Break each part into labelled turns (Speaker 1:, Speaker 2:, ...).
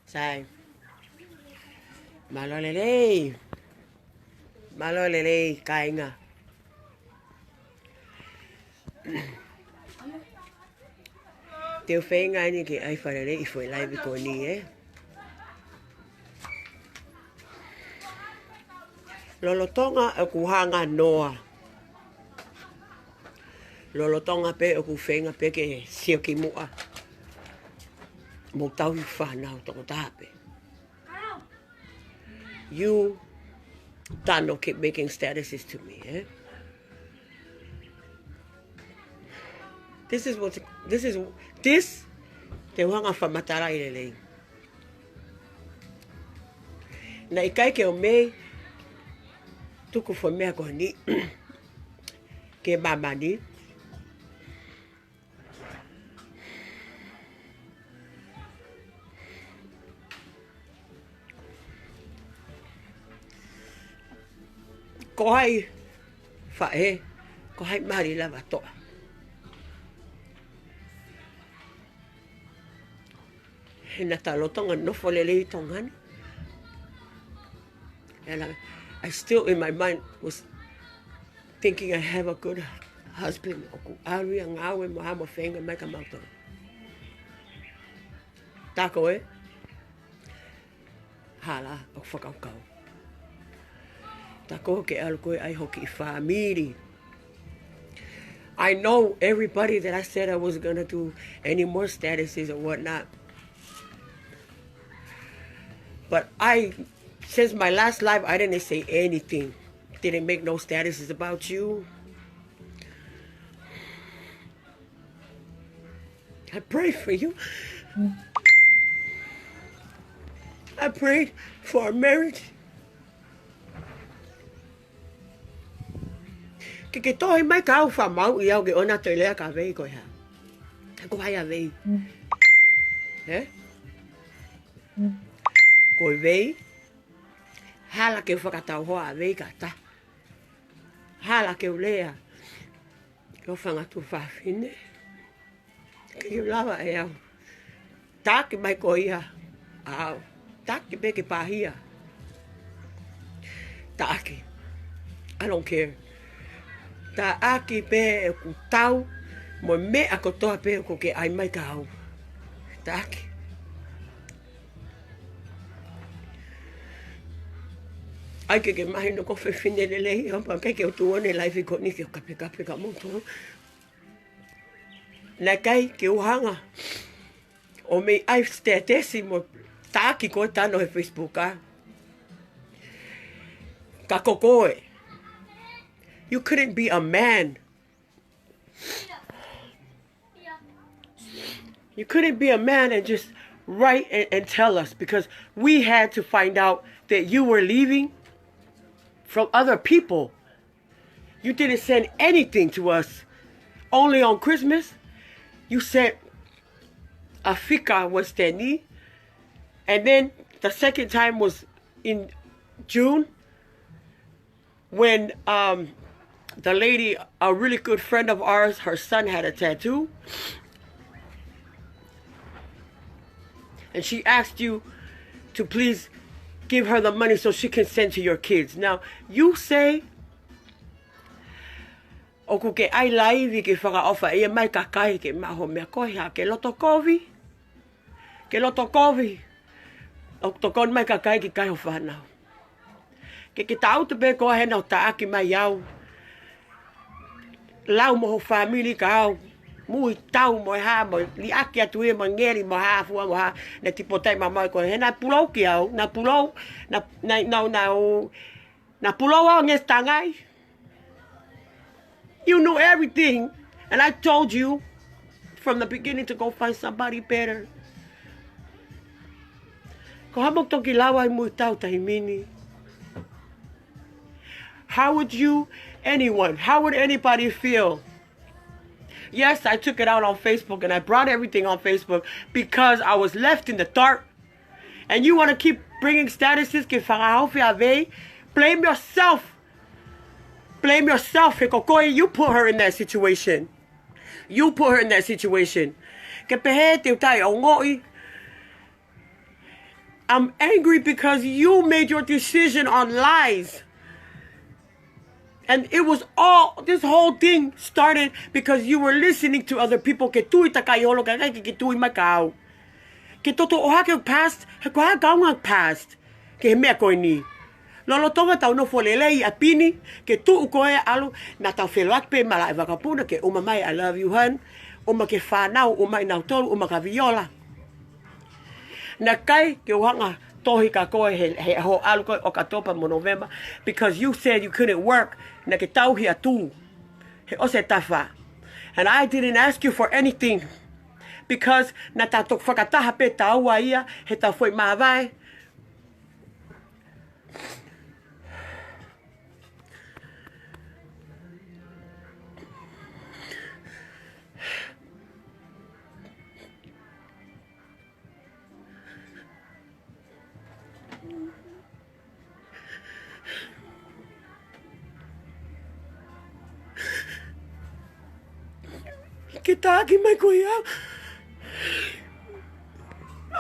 Speaker 1: Sai. Malolele. Malolele kainga. Teu whainga ni ke ai wharere I fwoi laivi ko ni Lolotonga e kuhanga noa. Lolotonga pe e ku whainga pe ke sio ki mua. Mo tauhi whanau toko tape. You Tano keep making statuses to me, This te wanga whamatara I lelei. Na ikai ke o mei tuku fo mea ko ni ke mamani kohai fae kohai mari lava toa hena talotonga nofo lelei tongani. And I still in my mind was thinking I have a good husband. Oku ari ang awe mo hamo whainga mai ka mautau. Tako hala o whakaukau. Tako ke alu koe ai hoki I famili. I know everybody that I said I wasn't gonna do any more statuses or whatnot. But since my last live, I didn't say anything. Didn't make no statuses about you. I prayed for you. I prayed for our marriage. Ke tohi mai ka au whamau I au ke ona TELIA ka vei koe ha. Ko hai a vei. Koe vei. Hala ke fakatau hoa a vei ka ta. Hala ke ulea. Ko whangatu Fefine. Ke lava e au. Taki mai ko iha. Au. Taki be ke pahia. Taki. I don't care. Ta'aki pe e ku tau. Mo me a kotoa pe ko ke ai mai ka au. Taki. Ai ke mahi no ko Fefine lelei. Hapa kai ke o tuone laifi ko ni ke o kape ka motu. Na kai ke uhanga. O me ai stetesi mo taki ko tano he Facebook ka. Ka kokoe. You couldn't be a man. You couldn't be a man and just write and tell us because we had to find out that you were leaving from other people. You didn't send anything to us. Only on Christmas, you sent a fika was teni. And then the second time was in June when the lady, a really good friend of ours, her son had a tattoo. And she asked you to please give her the money so she can send to your kids. Now, you say, oku ke ai laivi ke whakaofa ia mai kakai ke maho mea koha ke loto kovi. Ke loto kovi. Oku tokon mai kakai ke kai ho whanau. Ke KITAU te be koha hena o taaki mai au. Lau mo ho famili ka au. Mui tau mo ha mo li aki atu e mo ngeri mo ha fua mo ha na tipo tai mamai ko hena pulau ki au na pulau na pulau au ngestangai. You knew everything and I told you from the beginning to go find somebody better. Ko hamok toki lawa I mui tau tahimini. How would how would anybody feel? Yes, I took it out on Facebook and I brought everything on Facebook because I was left in the dark. And you want to keep bringing statuses que blame yourself. Blame yourself. You put her in that situation. You put her in that situation. pehe te utai o ngoi. I'm angry because you made your decision on lies. And it was all, this whole thing started because you were listening to other people. Ke tui takai holo kakai ke tui makau. Ke toto oha ke past, he koha kaunga past. Ke he mea koe ni. Lolo tonga tau no folelei a pini. Ke tu ukoe alu. Na tau wheluak pe mala e wakapuna. Ke uma mai I love you hun. Uma ke whanau, uma i nautolu, uma ka viola. Na kai ke uhanga tohi ka koe he ho alu koe o ka topa mo November. Because you said you couldn't work. Na ke tauhi atu. He ose tafa. And I didn't ask you for anything. Because na tatok fakataha pe taua ia. He tau foi maavai. Kita aqui mai kuya.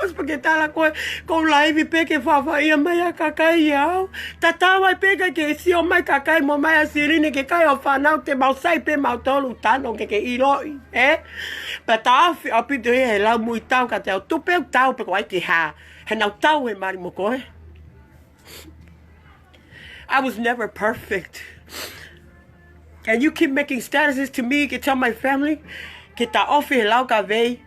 Speaker 1: Os porque tá lá com live pe que fava ia mai a kakai ia. Tata vai pega que se o mai kakai mo mai a sirine que cai o fanau te mau sai pe mau tolu tano que iroi, Pata a pito e la muy tau ka te tu pe tau pe vai KIHA. He nau tau e mari mo koe. I was never perfect. And you keep making statuses to me, can tell my family, que ta ofi lau ka vei.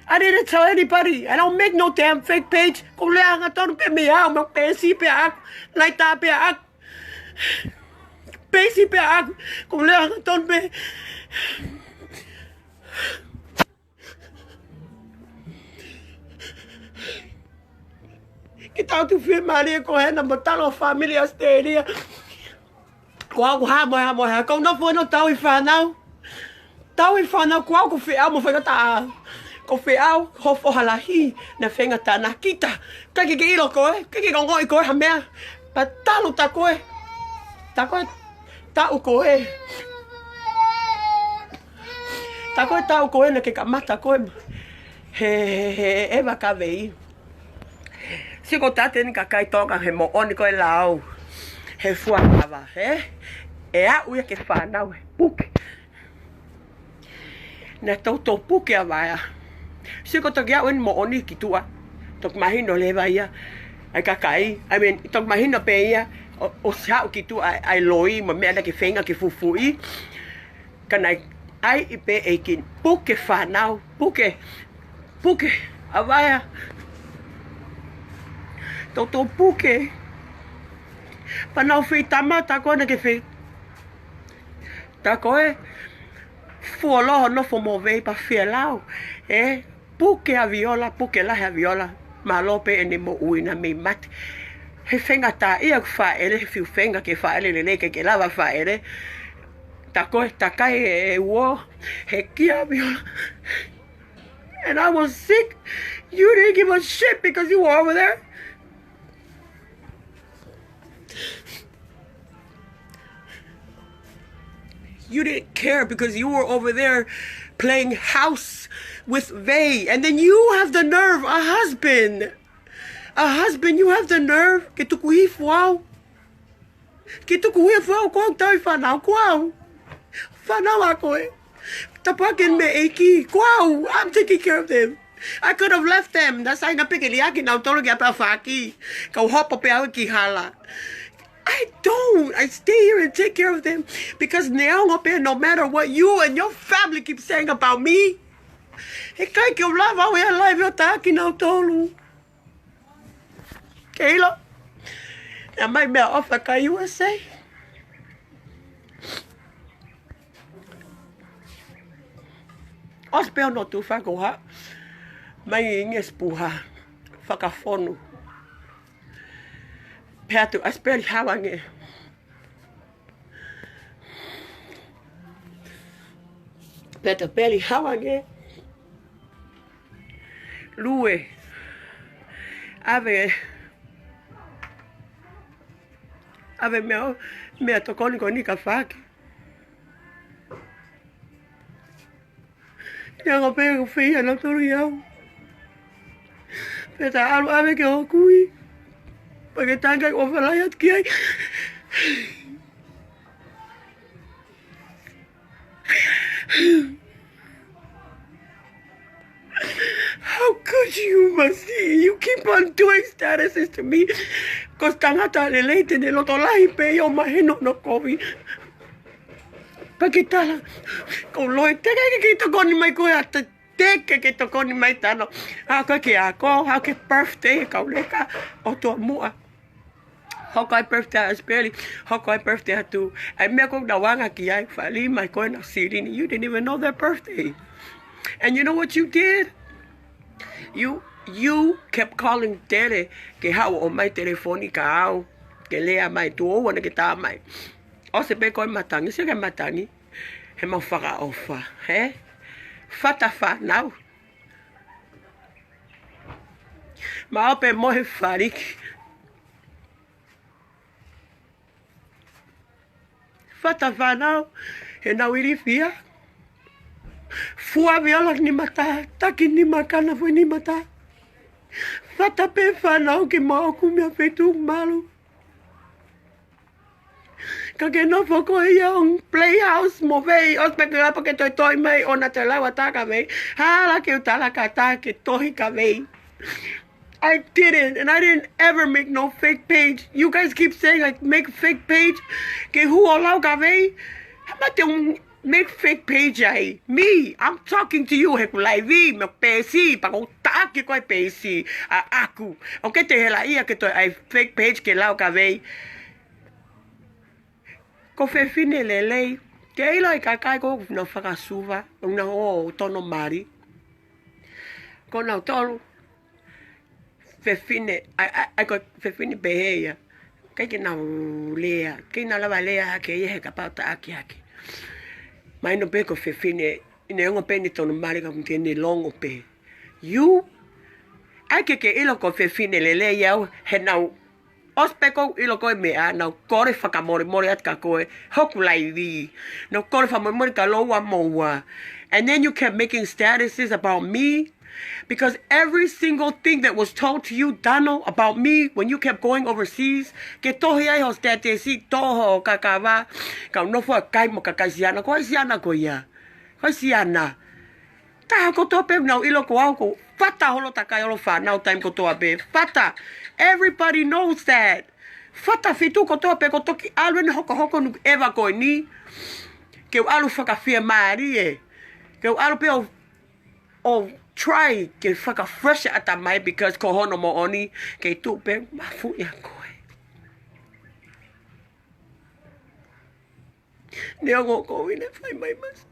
Speaker 1: I didn't tell anybody. I don't make no damn fake page. Kung leanga ton pe mea, mo pesi pe ak, lai ta pe ak. Pesi pe ak, kung leanga ton pe. Kita tu filmari ko he na matalo family asteria. Qual morra como não foi no tau e fanau qual que fez mo fakataha ko feau ho fohalahi na FAINGATA'A na kita ka ke ilo ko ke ngoi ko ha mea patalo ta ko ta u ko ta u ko na ke kamata ko he makavei si ko tate ni kakai toka he mo oni ko lao he fuakava, e a uia ke whanau, puke. Na tau tau puke a waia. Siko toki au en mo oni ki tua. Tok mahino lewa ia, ai kakai. I mean, tok mahino pe ia, o sao ki tua ai loi, ma mea na ke whenga ke fufui. Kanai, ai ipe e kin puke whanau, puke, a waia. Tau tau puke. Panau fei tama ta koe na ke fei. Ta koe fuoloho no fo mo vei pa fia lau. Puke a viola, puke lahe a viola. Malope e ne MOU'I na mei mati. He FAINGATA'A ia whaere, he fiu whenga ke whaere le leke ke lawa whaere. Ta koe takai e uo, he kia a viola. And I was sick. You didn't give a shit because you were over there. You didn't care because you were over there playing house with Vay. And then you have the nerve, a husband, you have the nerve. Que tu kuhi fuau. Que tu kuhi fuau kong tau I FANAU kuau. FANAU ako e. Tapakin me eiki kuau. I'm taking care of them. I could have left them. That's why napikiliaki NAUTOLU kia pa FAKI. Kau hopo pe au KIHA. I don't. I stay here and take care of them because now no matter what you and your family keep saying about me, it can't give love out here live your taki NAUTOLU. Kayla, I might be off like USA. Os peo no tu fakoha, mai inges puha, fakafonu. Perto, as pele hawange. Perto, pele hawange. Lue. Ave mea tokoni ko nika faki. Yang apa yang fei anak tolu yau. Peta alu ave ke okui. Pakai tangkai overlayat kiai. How could you, Masi? You keep on doing statuses to me. Cause tangata lelete de lotolai pe yo maheno no kovi. Pakitala. Kau loi teka ke kita koni mai koe ata teka ke to koni mai tano. Haka ke ako, haka birthday kau leka o TOMU'A. Haka birthday especially. Haka birthday tu. Ai me ko dawanga ki ai fali mai koe na sirini. You didn't even know their birthday. And you know what you did? You kept calling Tere ke hau o mai telefoni ka au. Ke lea mai tu o wana ke TAMAI. O se pe koe matangi, se ke matangi. He mau whakaofa, he? FANAU. Ma ope mohe whariki. FANAU. He nau irifia. Fua violak ni mata. Taki ni makana fui ni mata. Pe FANAU ke mau kumia fetu malu. Kake no foko ia on playhouse mo vei os pe kala porque toi mai ona te lawa taka vei. Hala ke utala kata ke tohi ka vei. I didn't, and I didn't ever make no fake page. You guys keep saying I make fake page. Ke hu o lau ka vei. Hama te make fake page ai. Me, I'm talking to you he kulai vi me pesi pa ko ta ke ko pesi a aku. O ke te hela ia ke toi ai fake page ke lau ka vei. Ko Fefine lelei, ke ilo I kakai ko na whakasuva, na o tono mari. Ko NAUTOLU, Fefine, ai ko Fefine beheia. Kai ke nau lea, ke na lava lea ke KEHE kapau haki. Mai no pe ko Fefine, ine ongo pe ni tono mari ka mke ni longo pe. You, ai ke ilo ko Fefine lelei au, he nau, ospeko ilo koe mea, nau kore whakamore at ka koe, hoku lai vi. Nau kore whakamore ka loa moa. And then you kept making statuses about me. Because every single thing that was told to you, Dano, about me, when you kept going overseas, ke tohi ai ho statesi, toho, kakava, ka unofo a kai mo kakaisiana, koe siana koe ia. Koe siana. Taha ko tope nau ilo ko au ko, fata holo takai holo whanau time ko toa be. Fata. Everybody knows that. Fata fitu ko tope ko toki alu ni hoko nuk eva koe ni. Ke alu whakawhia maari e. Ke alu pe o try ke whakafresh at TAMAI because ko hono mo oni ke tupe mafu'ia koe. Neongo ko wine whai mai mas.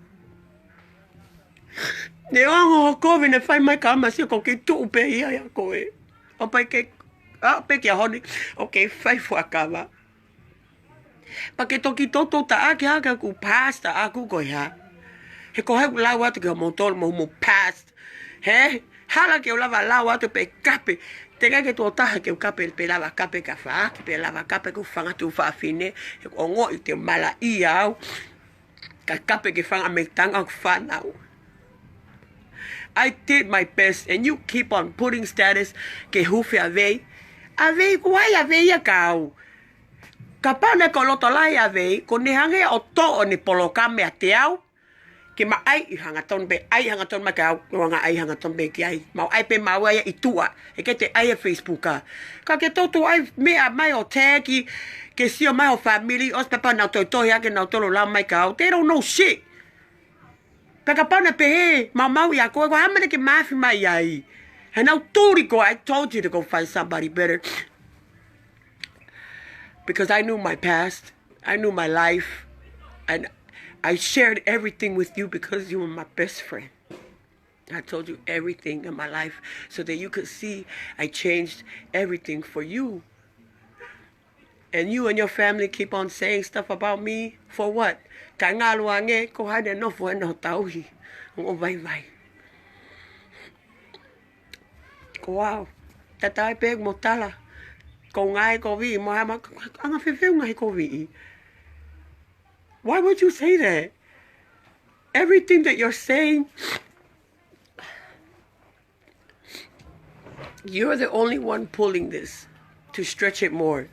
Speaker 1: Neongo ko wine whai mai ka masi ko ke tupe ia ia koe. O pai ke pe kia honi, okay, whai fakakaava. Pa ke toki toto ta ake haka ku pasta aku koe ha. He ko hau lau atu ke motol mo past. He, hala ke o lava lau atu pe kape. Te kai ke tō taha ke o kape pe lava kape ka whaaki, pe lava kape ku whangatu Fefine. He o ngo I te MALU'I au. Ka kape ke whanga me tanga ku FANAU. I did my best and you keep on putting status ke huwhi a vei. A vei kuai a vei a kau. Ka pane ko lotolai a vei, ko ne hange o to o ni polokame a te au. Ke ma ai I hangaton be, ai hangaton ma kau, wanga ai hangaton be ki ai. Mau ai pe mau ai I tua, e ke te ai a Facebooka. Ka ke totu ai mea mai o teki, ke sio mai o famili, os pepa nau toitohi ake NAUTOLU lau mai kau. They don't know shit. Peka pana pe he, mau I a koe, ko hamane ke mafi mai ai. And now, Toriko, I told you to go find somebody better. Because I knew my past. I knew my life. And I shared everything with you because you were my best friend. I told you everything in my life so that you could see I changed everything for you. And you and your family keep on saying stuff about me. For what? Ka ngā luange, ko haide no fo eno tauhi. O vai vai. Wow, tatai peg mo tala. Ko ngai ko vi mo hama anga fefe ngai ko vi. Why would you say that? Everything that you're saying You're the only one pulling this to stretch it more.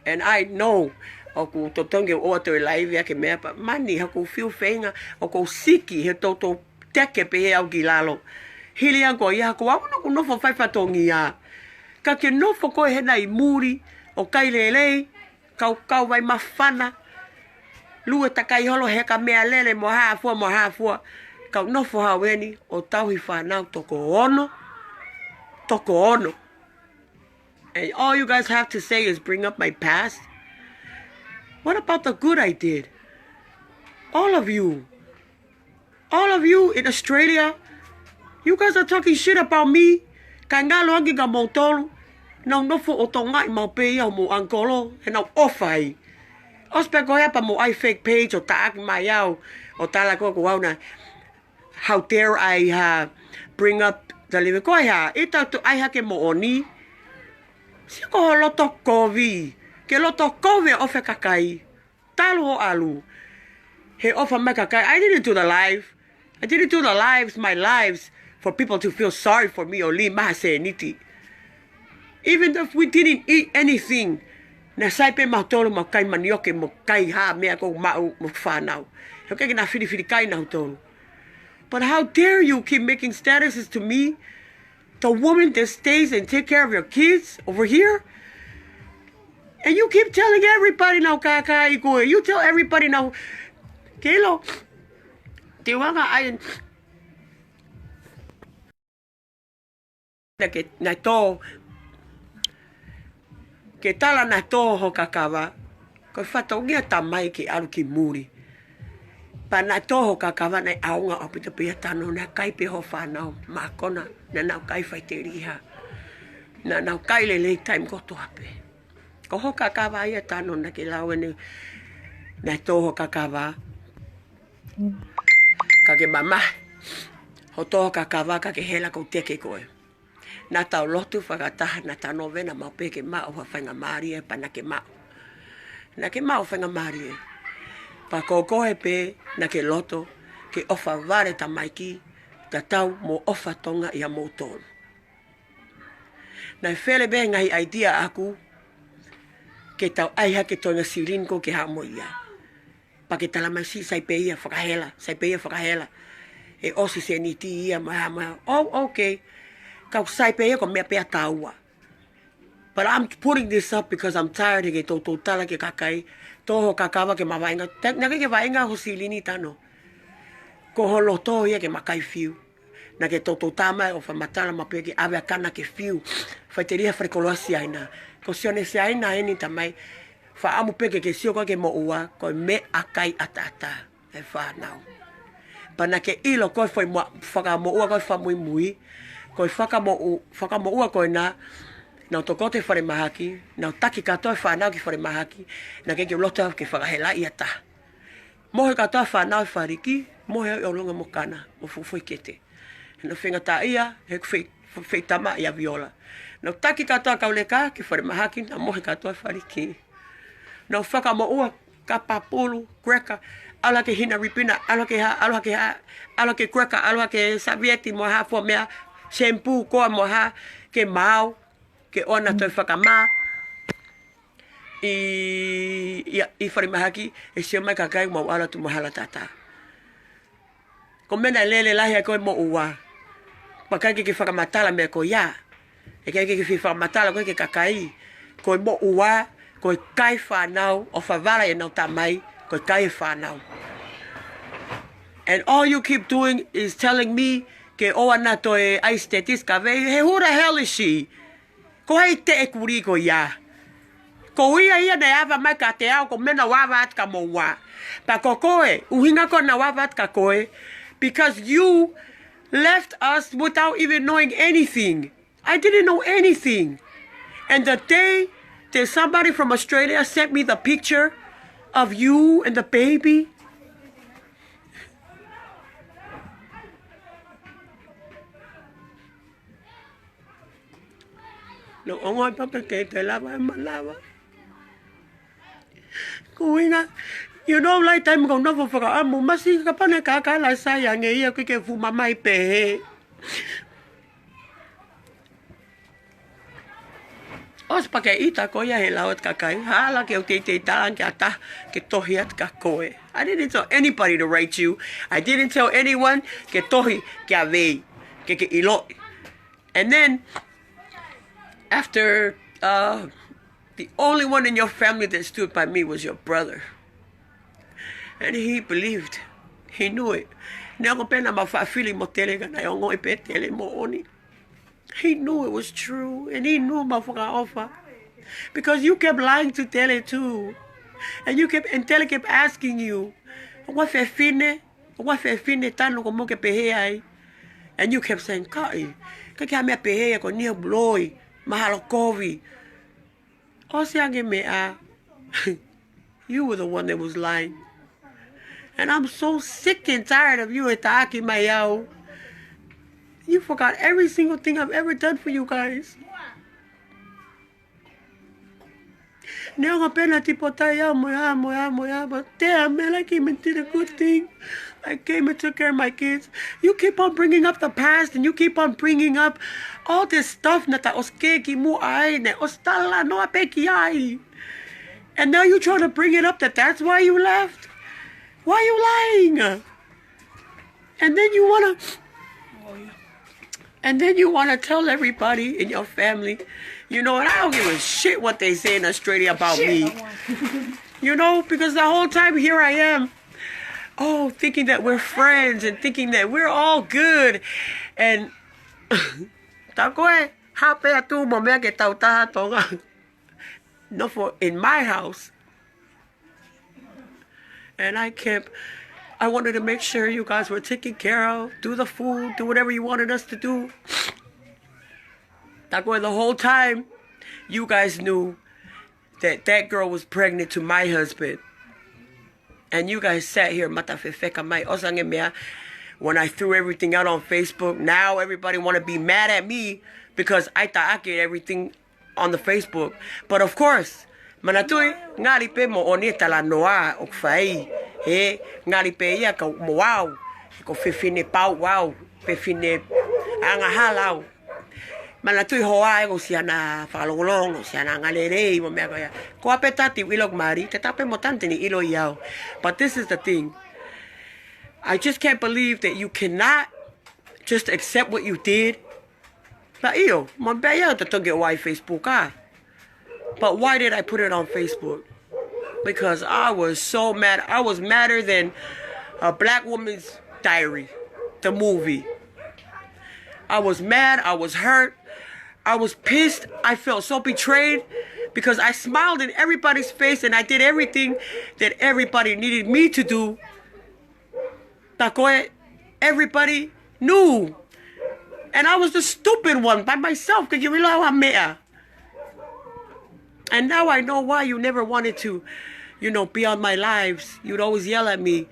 Speaker 1: And I know aku totonge o to live ya ke mea pa mani haku feel feinga o ko siki he toto teke pe he au gilalo. Hili anko ia ko au no no fo fai fatongia. Ka ke no fo ko he nai muri o kai lele kau vai mafana. Lua takai holo he ka mea lele mo ha fua. Kau no fo haweni o tauhi whanau toko ono. Toko ono. And all you guys have to say is bring up my past. What about the good I did? All of you in Australia, you guys are talking shit about me. Kangalo angi ka MOTU'A, nau nofo o tonga I maupei au mo angolo, he nau ofai. Ospe ko hea pa mo ai fake page o taaki mai au, o tala ko ko wauna. How dare I bring up the living ko hea, ETAU ai hake mo oni. Si ko loto kovi. Ke loto kovi ofe kakai. Talu o alu. He ofa me kakai. I didn't do the live. I didn't do the lives, my lives, for people to feel sorry for me or li maha se niti. Even if we didn't eat anything. Na saipe mautolo mo kai manioke mo kai ha mea ko ma'u mo FANAU. He kake na fili kai na utolo. But how dare you keep making statuses to me? The woman that stays and take care of your kids over here? And you keep telling everybody now, kakai ko. You tell everybody now, Kelo, tiwanga ay na to ke tala na to ho kakava. Ko fatongia TAMAI ki alu ki muri. Pa na to ho kakava na aunga opita pia tano na kai pe ho FANAU makona na nau kai fai TELIA. Na nau kai le time ko to hape. Ko ho kakava ia tano na ke lawe na to ho kakava. Kake mama ho to kakava kake hela ko teke koe. Na tau lotu fakataha na tau novena maupe ke ma'u ha faingamari e pa na ke ma'u. Na ke ma'u faingamari e. Pa kokohe pe na ke loto ke ofa vare TAMAI ki ta tau mo ofa tonga ia MOTU'A. Na fele be ngai idea aku ke tau aiha ke tonga sirin ko ke ha mo ia. Pa ke talamasi sai pe ia fakahela. E osi se ni ti ia ma. Oh, okay. Kau sai pe ia ko mea pea taua. But I'm putting this up because I'm tired of it. Tala ke kakai. Toho kakava ke mawainga. Nake ke wainga ho silini tano. Ko holo toho ia ke makai fiu. Nake TAMAI o whamatala mapea ke awe akana ke fiu. Whaiteria wharekoloa si aina. Ko sione si aina eni TAMAI. Whaamu peke ke sio ke MOU'A. Ko me akai atata. E FANAU. Pana ke ilo koe whakama'uma'u koe whamui. Koe whakama'uma'u koe na. Nau toko te whare mahaki, nau taki katoa FANAU ki whare mahaki, na ke loto ke whakahela ia ta. Mohe katoa FANAU whariki, mohe o longa mokana, o fufui kete. Nau FAINGATA'A ia, he whai tama ia viola. Nau taki katoa kauleka ki whare mahaki, na mohe katoa whariki. Nau fakama'uma'u, kapapulu, kreka, ala ke hina ripina, ala ke kreka, ala ke savieti moha fo mea, shampoo koa moha, ke mau, ke ona toi fakama i wharimahaki e sio mai kakai mau ala tu mahala tata. Ko mena lele lahi a koe MOU'A. Pakai ke whakamatala mea ko ia. E kai ke whakamatala koe ke kakai. Koe MOU'A, koe kai FANAU o whawara e nau TAMAI, koe kai FANAU. And all you keep doing is telling me ke oa na toi aistetis ka vei. Hey, who the hell is she? Ko hei te e kuri ko ia. Ko ia na awa mai ka te au ko mena wawa at ka MOU'A. Pa ko koe, uhinga ko na wawa at ka koe, because you left us without even knowing anything. I didn't know anything. And the day that somebody from Australia sent me the picture of you and the baby, no ongoy papa ke te lava malawa. Kuinga, you know like time ko no faka amu masi ka pane ka la sayang e ia ke fuma mai pe. Os pake'i ko ia he laot kakai. Hala ke o te talang ke ata ke tohi at ka koe. I didn't tell anybody to write you. I didn't tell anyone ke tohi ke avei. Ke ilo. And then, after, the only one in your family that stood by me was your brother. And he believed. He knew it. Nea ko pena mawhawhili mo tele ka na yongo ipe tele mo oni. He knew it was true, and he knew my fakaaava. Because you kept lying to Tele too. And Tele kept asking you, what Fefine tano ko mo ke pehe ai? And you kept saying, kai, ka mea pehe ko nia bloi, mahalo kovi. O siange mea. You were the one that was lying. And I'm so sick and tired of you eta'aki maiau. You forgot every single thing I've ever done for you guys. Nea nga pena tipo tayo moya, but damn man, I came and did a good thing. I came and took care of my kids. You keep on bringing up the past, and you keep on bringing up all this stuff na ta oskeki mu ai, ne ostala no apeki ai. And now you're trying to bring it up that's why you left? Why are you lying? And then you wanna... And then you want to tell everybody in your family, you know, and I don't give a shit what they say in Australia about me. You know, because the whole time here I am, thinking that we're friends and thinking that we're all good. And, no, for in my house. And I wanted to make sure you guys were taken care of, do the food, do whatever you wanted us to do. That's why the whole time, you guys knew that that girl was pregnant to my husband. And you guys sat here, fakama'uma'u. When I threw everything out on Facebook, now everybody want to be mad at me because I ta'aki everything on the Facebook. But of course, manatui, ngari pe mo oni tala noa o fai. Ngari pe ia ka moau. Ko Fefine pau wow. Fefine angahalau. Manatui hoa ego siana falolong, siana ngalere mo mea kaya. Ko apetati ilog mari, tetape mo tante ni ilo iao. But this is the thing. I just can't believe that you cannot just accept what you did. La iyo, mo bea to toge why Facebook ah. But why did I put it on Facebook? Because I was so mad. I was madder than A Black Woman's Diary, the movie. I was mad. I was hurt. I was pissed. I felt so betrayed because I smiled in everybody's face and I did everything that everybody needed me to do. Takoe, everybody knew. And I was the stupid one by myself. And now I know why you never wanted to, you know, be on my lives. You'd always yell at me.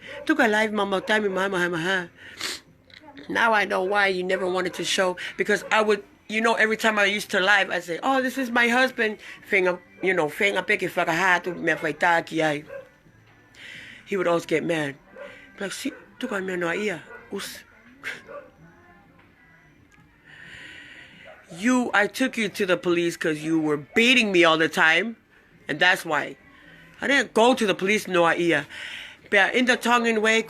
Speaker 1: Now I know why you never wanted to show. Because I would, you know, every time I used to live, I'd say, oh, this is my husband. He would always get mad. Like, see, I took you to the police because you were beating me all the time. And that's why. I didn't go to the police, no ia. But in the Tongan way,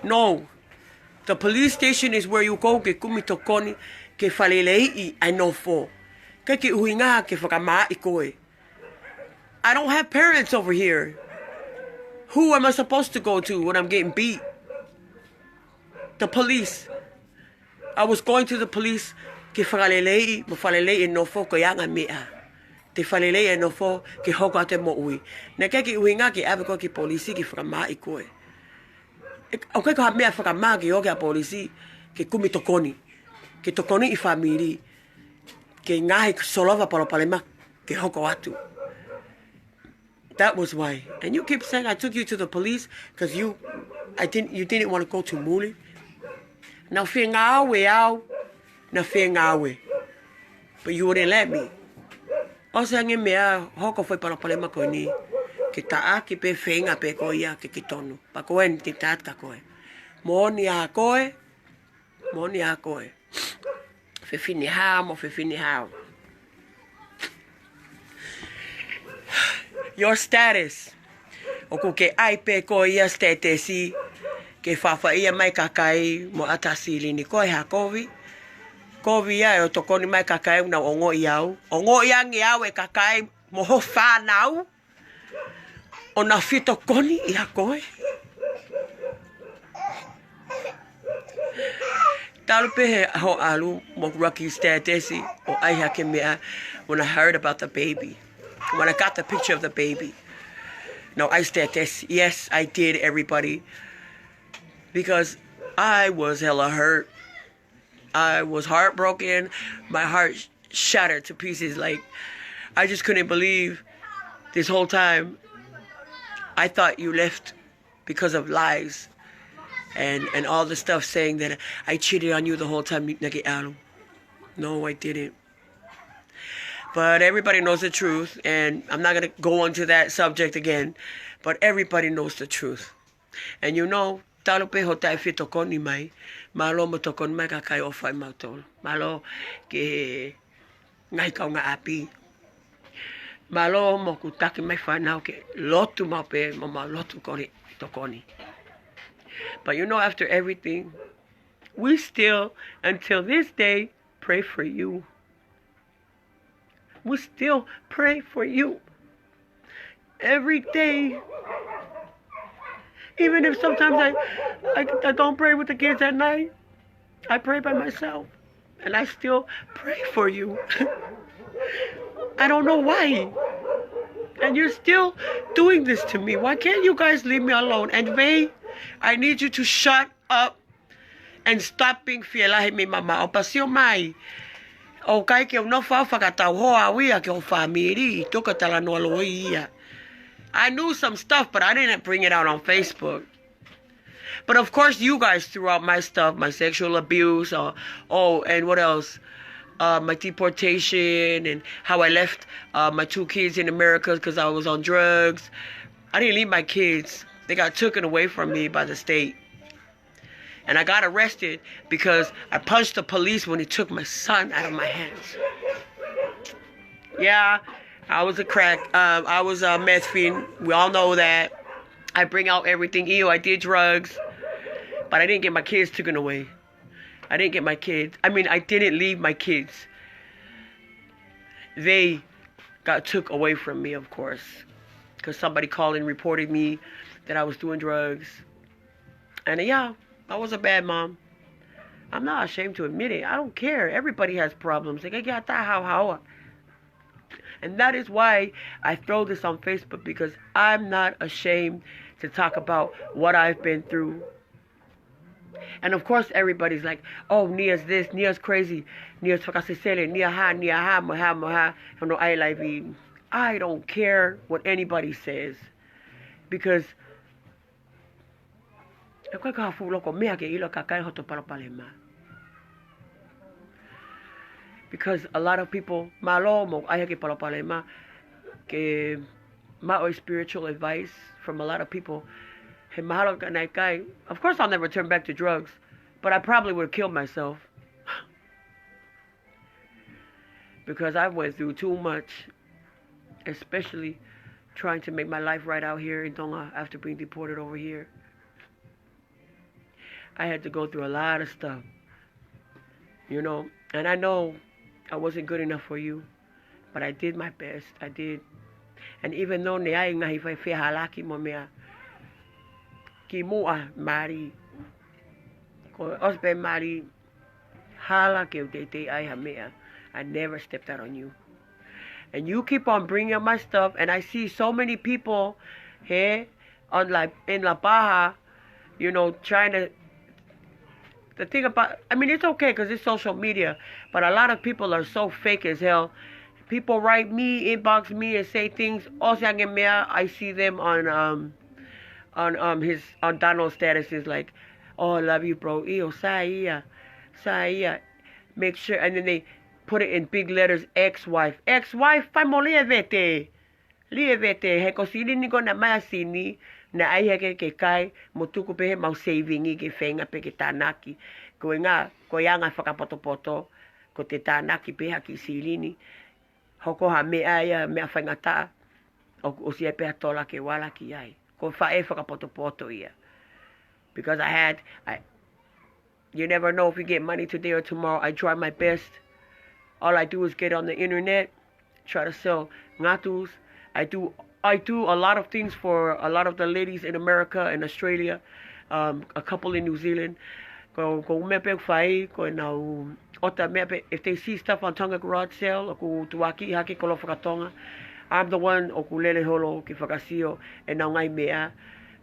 Speaker 1: no. The police station is where you go, ke kumitokoni, ke falelei I know for. Ke ULUNGAANGA, ke fakama'uma'u koe. I don't have parents over here. Who am I supposed to go to when I'm getting beat? The police. I was going to the police. Ke falelei, mo falelei no for ko yanga mea. Te falelei no for ke hoko te MOTU'I. Na ke ULUNGAANGA ke ave ko ke polisi ke fakama'uma'u koe. Okay, ko mea fakama ke o ke polisi ke kumitokoni. Ke tokoni I famili. Ke NGAAHI solova palo palema ke hoko atu. That was why. And you keep saying I took you to the police because you didn't want to go to Muli. Now FAINGATA'A au. Na FAINGATA'A. But you wouldn't let me. O se ange mea hoko foi palo palema ko ni. Ke ta'a ki pe whenga pe ko ia ke kitonu. Pa koe ni te tātka koe. Mōni a koe. Fefine how, mo Fefine how. Your status. Oku ke aipe ko ia stetesi. Ke fafa ia mai kakai mo atasili ni ko ha kovi. Kovi ia o tokoni mai kakai na ongo iau. Ongo ia ngiau e kakai mo ho FANAU. O na fito koni ia koe. Talupe he ho alu mo rocky statesi o ai hake mea when I heard about the baby. When I got the picture of the baby. No, I statesi. Yes, I did, everybody. Because I was hella hurt. I was heartbroken. My heart shattered to pieces. Like, I just couldn't believe this whole time. I thought you left because of lies and all the stuff saying that I cheated on you the whole time. No, I didn't. But everybody knows the truth, and I'm not going to go into that subject again, but everybody knows the truth. And you know, talo pe hotai fito koni mai, malo mo tokon mai kakai o fai mautol. Malo ke ngai kau nga api. Malo mo kutaki mai FANAU ke lotu mau pe mo ma lotu koni tokoni. But you know, after everything, we still, until this day, pray for you. We still pray for you. Every day. Even if sometimes I don't pray with the kids at night. I pray by myself. And I still pray for you. I don't know why. And you're still doing this to me. Why can't you guys leave me alone? And Vay, I need you to shut up and stop being fielahi mi mama. O pasio mai. O kai ke no fa fakatau hoa wia ke o famili. Toka tala no aloia. I knew some stuff, but I didn't bring it out on Facebook. But of course, you guys threw out my stuff, my sexual abuse, and what else? My deportation, and how I left my 2 kids in America because I was on drugs. I didn't leave my kids. They got taken away from me by the state. And I got arrested because I punched the police when he took my son out of my hands. Yeah. I was a crack. I was a meth fiend. We all know that. I bring out everything. I did drugs. But I didn't get my kids taken away. I didn't get my kids. I mean, I didn't leave my kids. They got took away from me, of course. Because somebody called and reported me that I was doing drugs. And yeah, I was a bad mom. I'm not ashamed to admit it. I don't care. Everybody has problems. And that is why I throw this on Facebook, because I'm not ashamed to talk about what I've been through. And of course, everybody's like, oh, Nia's this, Nia's crazy, Nia's fakasisele, Nia ha, moha. I don't care what anybody says. Because a lot of people, spiritual advice from a lot of people. Of course, I'll never turn back to drugs, but I probably would have killed myself. Because I went through too much, especially trying to make my life right out here in Tonga after being deported over here. I had to go through a lot of stuff, you know, and I know I wasn't good enough for you, but I did my best. I did. And even though NGAAHI fai halaki mo mea ki mua mari ko osbe mari hala ke te ai ha mea, I never stepped out on you. And you keep on bringing up my stuff, and I see so many people here on like in La Baja, you know, trying to. The thing about, I mean, it's okay because it's social media, but a lot of people are so fake as hell. People write me, inbox me, and say things. I see them on Donald's statuses like, "Oh, I love you, bro. Iyo saya. Make sure," and then they put it in big letters. Ex-wife, family vete. He kosili ni ko na masini. Na ai heke ke kai motuku pehe mau saving ke fenga pe ke tanaki ko nga ko yanga whakapoto-poto ko te tānaki peha ki silini. Hoko ha mea ia mea whaingata'a. O si e peha tola ke wala ki ai. Ko whae whakapoto ia. Because you never know if you get money today or tomorrow. I try my best. All I do is get on the internet, try to sell ngatus. I do a lot of things for a lot of the ladies in America and Australia, a couple in New Zealand. Ko mepe whai, ko nau ota mepe. If they see stuff on Tonga garage sale, o ku tuaki hake ko lo whakatonga, I'm the one o ku lele holo ki whakasio e nau ngai mea,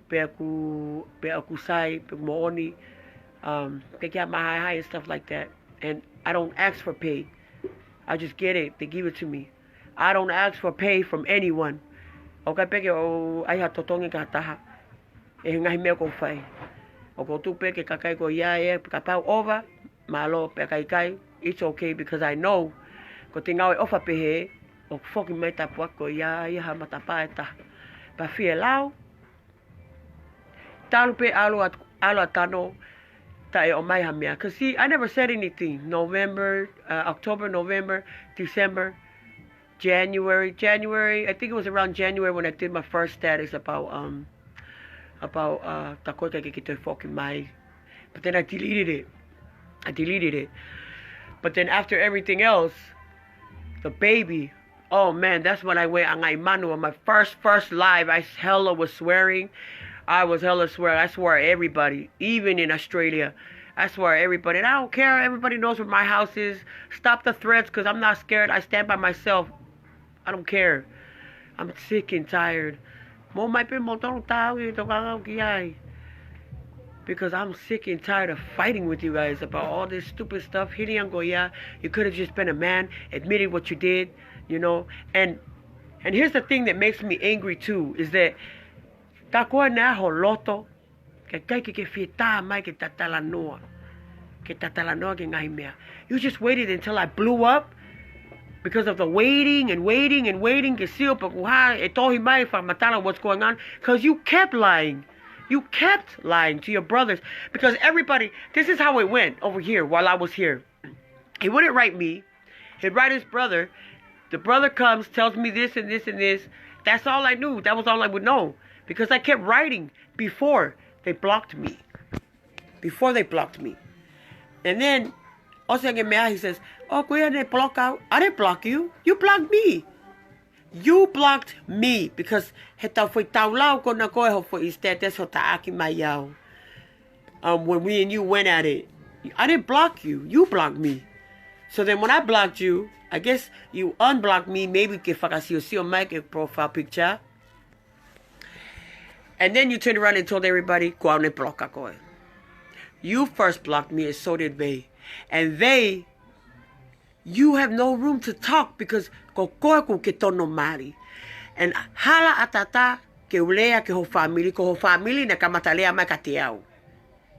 Speaker 1: pe aku sai, pe mooni, pe kia mahai and stuff like that. And I don't ask for pay. I just get it. They give it to me. I don't ask for pay from anyone. O kai peke o aiha totongi ka taha. E ngahi mea ko whai. O ko tupe ke kakai ko ia e kapau over. Malo pe kai. It's okay because I know. Ko te ngau e ofa pehe. O foki mai tapua ko ia ha matapa e taha. Pa fie lau. Talu pe alo atano. Ta e o mai ha mea. Cause see, I never said anything. October, November, December. January. I think it was around January when I did my first status about takoika ke kitoi foki mai. But then I deleted it. But then after everything else, the baby, oh man, that's when I went on Manu on my first live. I hella was swearing. I was hella swearing. I swore at everybody, even in Australia. I swear at everybody. And I don't care. Everybody knows where my house is. Stop the threats because I'm not scared. I stand by myself. I don't care. I'm sick and tired. Because I'm sick and tired of fighting with you guys about all this stupid stuff. You could have just been a man, admitted what you did, you know. And here's the thing that makes me angry too, is that you just waited until I blew up. Because of the waiting. What's going on? Because you kept lying. You kept lying to your brothers. Because everybody, this is how it went over here while I was here. He wouldn't write me. He'd write his brother. The brother comes, tells me this and this and this. That's all I knew. That was all I would know. Because I kept writing before they blocked me. And then, also he says, oh, kuya they block out. I didn't block you. You blocked me. You blocked me because HETAU foi taulau ko na koe ho foi status ho taaki mai yao. When we and you went at it, I didn't block you. You blocked me. So then when I blocked you, I guess you unblocked me. Maybe ke whakasio mai ke profile picture. And then you turned around and told everybody, ko au ne bloka koe. You first blocked me and so did they. And you have no room to talk because ko koe ko ke tono mari. And hala atata ke ulea ke ho famili na kamatalea mai ka te au.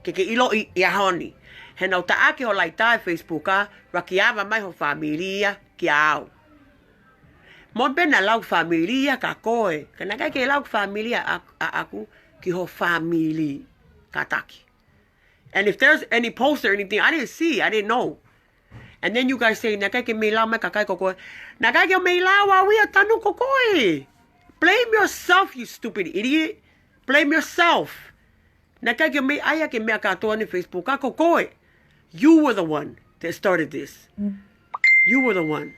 Speaker 1: Ke ilo I ahoni. He nau taake ho laita e Facebooka, rakiava mai ho familia ki au. Mo bena lau familia ka koe. Kana kai ke lau familia aku ki ho famili kataki. And if there's any post or anything, I didn't see, I didn't know. And then you guys say, nakai ke me lau mai kakai kokoe. Nakai ke me lau awi a tanu kokoe. Blame yourself, you stupid idiot. Blame yourself. Nakai ke me aya ke me katoa ni Facebook ka kokoe. You were the one that started this. You were the one.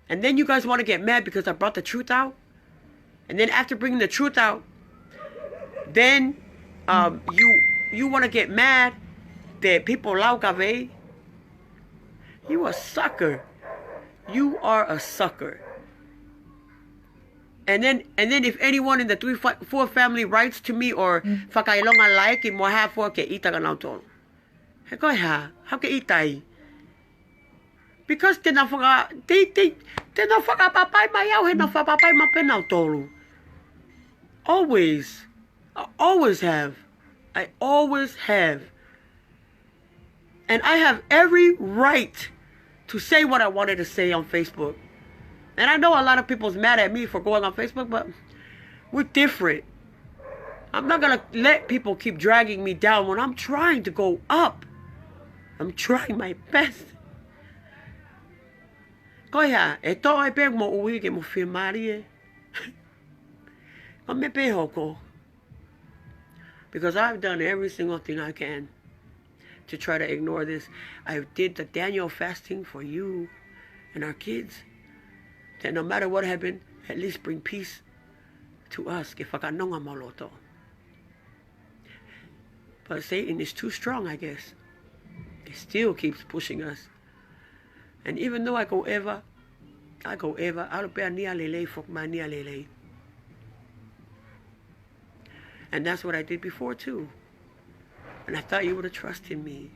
Speaker 1: And then you guys want to get mad because I brought the truth out. And then after bringing the truth out, then you want to get mad that people laukave. You a sucker. You are a sucker. And then if anyone in the 3-4 family writes to me or whakailonga like mo hafo ke ita ka NAUTOLU. He KEHE, how ke itai? Because tena whakapapai mai au he na whapapai ma pe NAUTOLU. Always. I always have. I always have. And I have every right to say what I wanted to say on Facebook. And I know a lot of people's mad at me for going on Facebook, but we're different. I'm not going to let people keep dragging me down when I'm trying to go up. I'm trying my best. KEHE, e toa e pe mo ui ke mo whimari e. O me pe hoko. Because I've done every single thing I can to try to ignore this. I did the Daniel fasting for you and our kids. That no matter what happened, at least bring peace to us. Ke whakanonga maloto. But Satan is too strong, I guess. He still keeps pushing us. And even though I go ever, I'll be a nia lele for my nia lele. And that's what I did before too. And I thought you would have trusted me.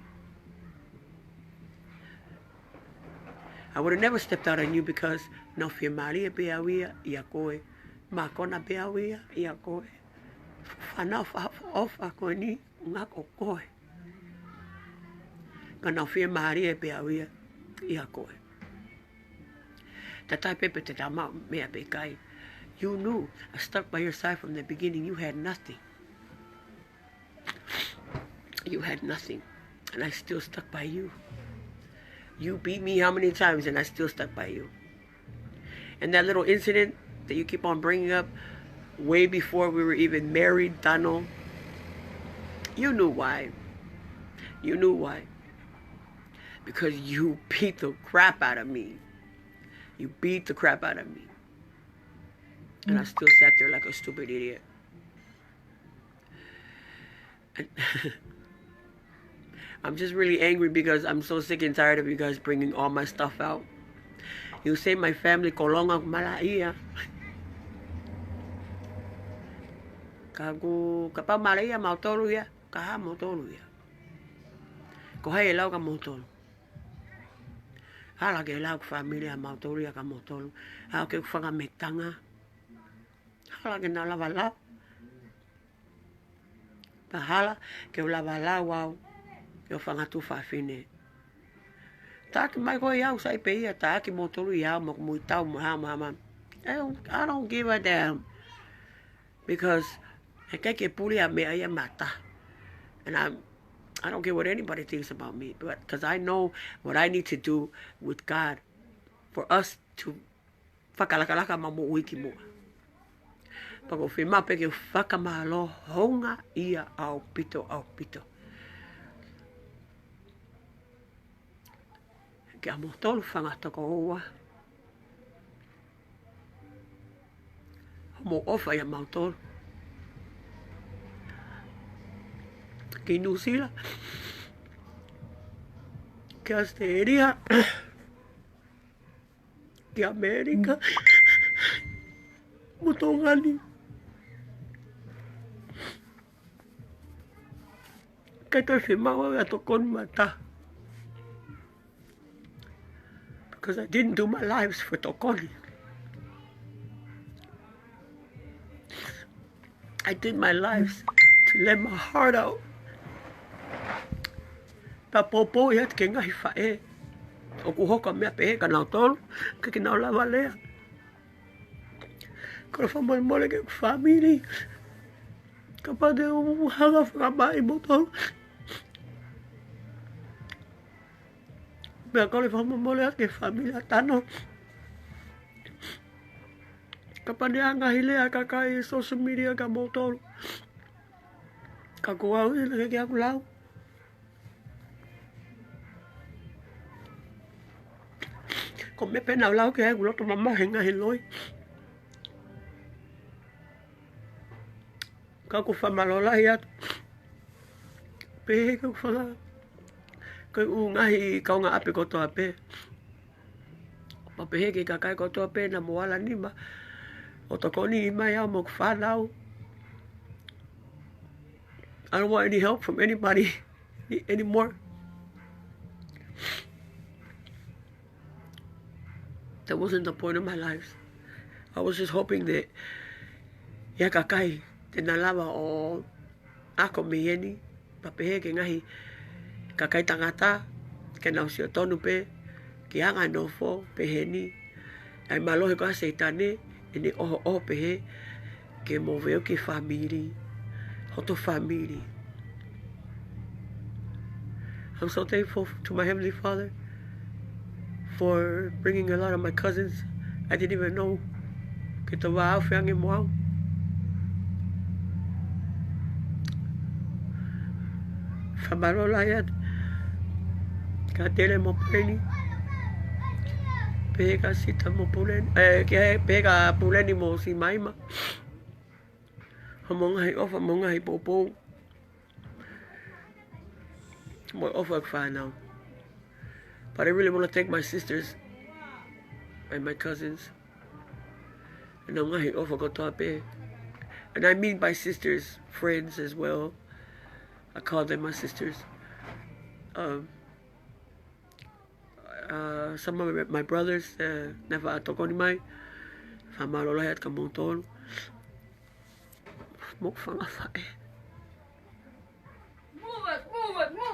Speaker 1: I would have never stepped out on you because no firmari e beawia ia koe. Ma kona beawia ia koe. Fanau fa koe ni ngako koe. Kana firmari e beawia ia koe. Tatai pepe te tamau mea bekai. You knew. I stuck by your side from the beginning. You had nothing. You had nothing. And I still stuck by you. You beat me how many times and I still stuck by you. And that little incident that you keep on bringing up way before we were even married, Tano, you knew why. You knew why. Because you beat the crap out of me. You beat the crap out of me. And I still sat there like a stupid idiot. And I'm just really angry because I'm so sick and tired of you guys bringing all my stuff out. You say my family kolonga MALU'I. Kagu kapau MALU'I MOTU'A ya, kaha MOTU'A ya. Koha elau ka MOTU'A. Hala ke elau famili MOTU'A ka MOTU'A. Hala ke whanga metanga. Hala ke na lavala. Pahala ke lavala wau. Ke whanga tu Fefine. Taki mai koe iau sai peia, taki MOTU'A iau mo muitau mahama. I don't give a damn. Because I ke puli a mea ia mata. And I don't care what anybody thinks about me, but because I know what I need to do with God for us to whakalakalaka MAHU'INGA ki mua. Pako whima pe ke whakamalo honga ia au pito. Ke a MOTU'A whangata ko oa. Homo ofa ia MOTU'A. Ke New Zealand. Ke Australia. Ke Amerika. Mutongani. Ke toi whimawa ia tokon mata. Because I didn't do my lives for tokoni. I did my lives to let my heart out. Pa popo ia te ke ngahi whae. O ku hoka mea pehe ka NAUTOLU, ka ki nau lava lea. Kora whamole ke famili. Ka pate o hanga whakamai MOTU'A. Mea kore whamole ke famili a tano. Ka pane anga hilea ka kai social media ka MOTU'A. Ka koha ui na ke aku lau. Ko me pe nau lau ke aku loto mama henga hiloi. Ka ku whamalola hi atu. Pehe ka ku whanga. Ka ungahi kaunga ape kotoa pe. Pa pehe ke kakai kotoa pe na moala nima. O tokoni ima iau mo FANAU. I don't want any help from anybody anymore. That wasn't the point of my life. I was just hoping that ia kakai te nalawa o ako meieni pa pehe ke ngahi kakai tangata ke nau sio tonu pe ki anga nofo pehe ni ai malohe ko seitane ini oho pehe ke mo veo ki famili hoto famili. I'm so thankful to my Heavenly Father for bringing a lot of my cousins. I didn't even know. KETAU FAINGATA'A. Famarolayan. Katele mo puleni. Pega sita mo puleni. Pega puleni mo si maima. Hamongahi ofa mongahi popo. Mo ofa FANAU. But I really want to thank my sisters and my cousins. And ngahi ofa ko tape. And I mean by sisters, friends as well. I call them my sisters. Some of my brothers, never TOMU'A, FAMALOLAHAT KAMOTOLU. Move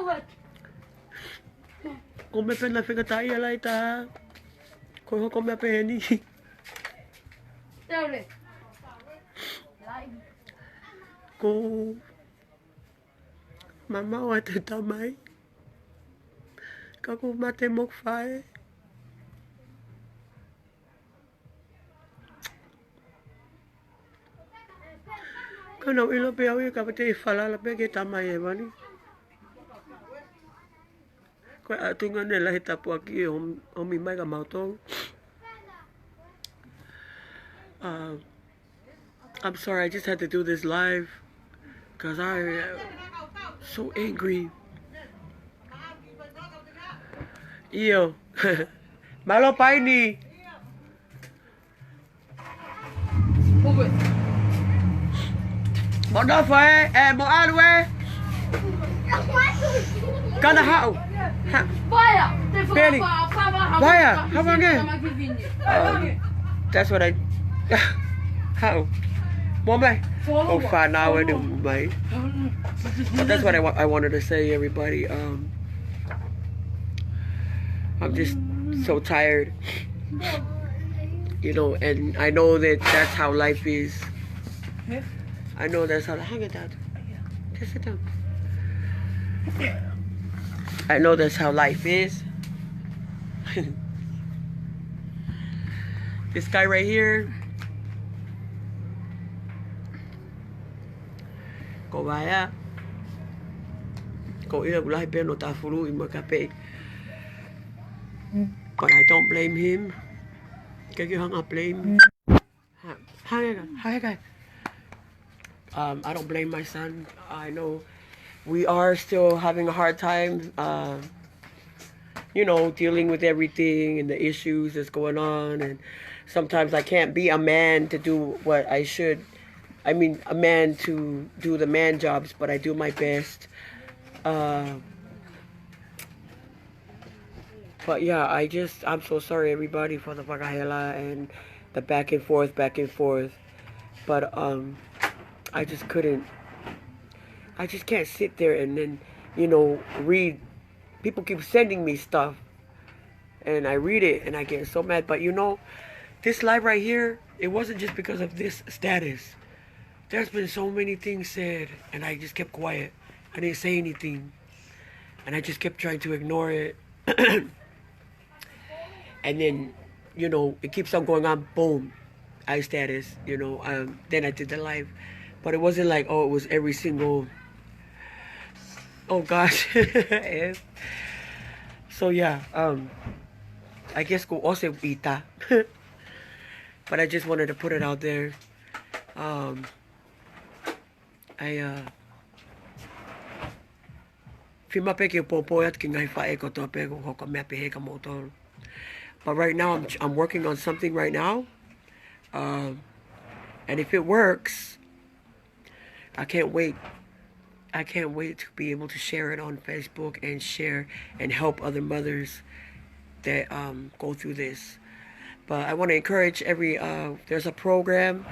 Speaker 1: it. Come pena FAINGATA'A lai taha. Koha come peni. Ko mama o te TAMAI. Kako mate mok fae. Kano ilo pe au ka te falala pe ke TAMAI e wani. Ko atunga ne la MATU'AKI o mi mai ka MATU'AKI. I'm sorry, I just had to do this live because I'm so angry. Iyo. Malo paini. Mo da fa mo alwe. Kana hau. Penny. Vaya, how about it? That's what I how. Mama. Oh, FANAU and my. That's what I wanted to say, everybody. I'm just so tired, you know, and I know that that's how life is. I know that's how. Hang it down. Just sit down. I know that's how life is. This guy right here. Ko vaya. Ko ila gulahi pe no tafulu ima kape'i. But I don't blame him. I blame. Hi, guy. I don't blame my son. I know we are still having a hard time, you know, dealing with everything and the issues that's going on. And sometimes I can't be a man to do what I should. I mean, a man to do the man jobs, but I do my best. But yeah, I'm so sorry, everybody, for the fakahela and the back and forth. But I just couldn't. I just can't sit there and then, you know, read. People keep sending me stuff, and I read it and I get so mad. But you know, this live right here, it wasn't just because of this status. There's been so many things said, and I just kept quiet. I didn't say anything, and I just kept trying to ignore it. And then, you know, it keeps on going on. Boom, I status. You know, then I did the live, but it wasn't like, oh, it was every single. Oh gosh. So yeah, I guess go also ita. But I just wanted to put it out there. But right now I'm working on something right now, and if it works, I can't wait to be able to share it on Facebook and share and help other mothers that go through this. But I want to encourage there's a program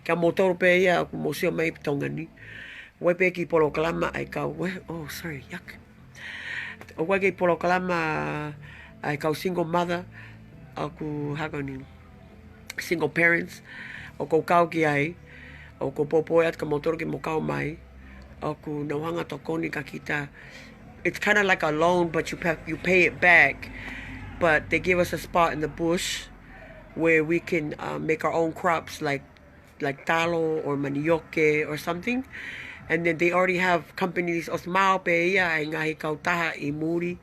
Speaker 1: ka motor pe ya ku museo mai tongani we pe ki polo kalama ai ka oh sorry yak o we ki polo kalama ai ka single mother aku hagani single parents o ko kau ki ai o ko popo at ka motor ki mo kau mai aku nawanga tokoni ka kita. It's kind of like a loan, but you pay it back but they give us a spot in the bush where we can make our own crops like talo or manioke or something. And then they already have companies os mau pe ia e ngahi kautaha I muri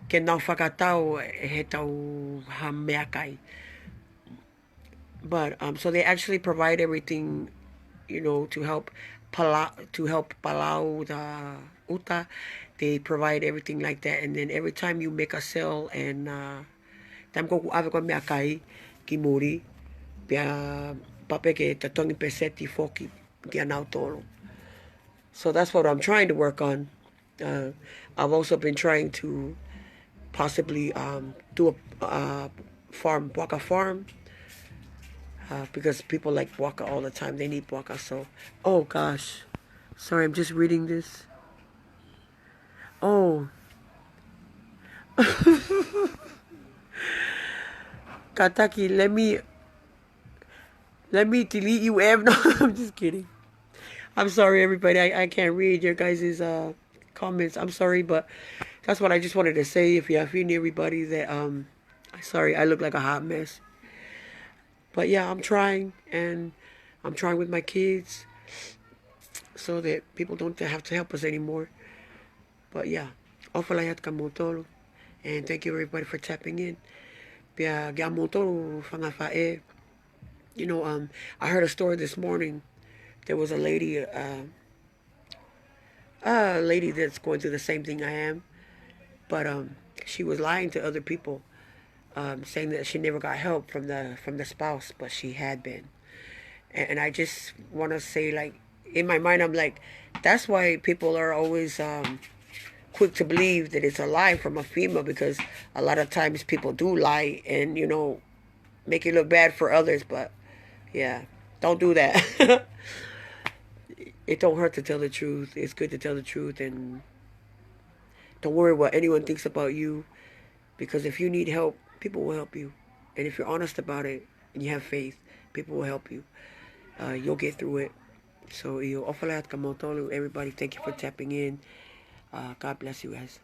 Speaker 1: ke nau fakatau he tau hameakai. But so they actually provide everything, you know, to help palau the uta. They provide everything like that, and then every time you make a sale and tam ko ave ko meakai ki muri pia pape ke tatongi peseti foki ki NAUTOLU. So that's what I'm trying to work on. I've also been trying to possibly do a farm, waka farm, because people like waka all the time. They need waka. So, oh gosh, sorry, I'm just reading this. Oh, Kataki, let me delete you, Ev. No, I'm just kidding. I'm sorry, everybody. I can't read your guys' comments. I'm sorry, but that's what I just wanted to say. If you need everybody that sorry, I look like a hot mess. But yeah, I'm trying, and I'm trying with my kids so that people don't have to help us anymore. But yeah, ofalahat ka MOTU'A, and thank you everybody for tapping in. Pia ga MOTU'A fangafae. You know, I heard a story this morning. There was a lady that's going through the same thing I am, but she was lying to other people, saying that she never got help from the spouse, but she had been. And I just want to say, like, in my mind, I'm like, that's why people are always quick to believe that it's a lie from a female, because a lot of times people do lie and, you know, make it look bad for others. But yeah, don't do that. It don't hurt to tell the truth. It's good to tell the truth, and don't worry what anyone thinks about you, because if you need help, people will help you. And if you're honest about it and you have faith, people will help you. You'll get through it. So, everybody, thank you for tapping in. God bless you guys.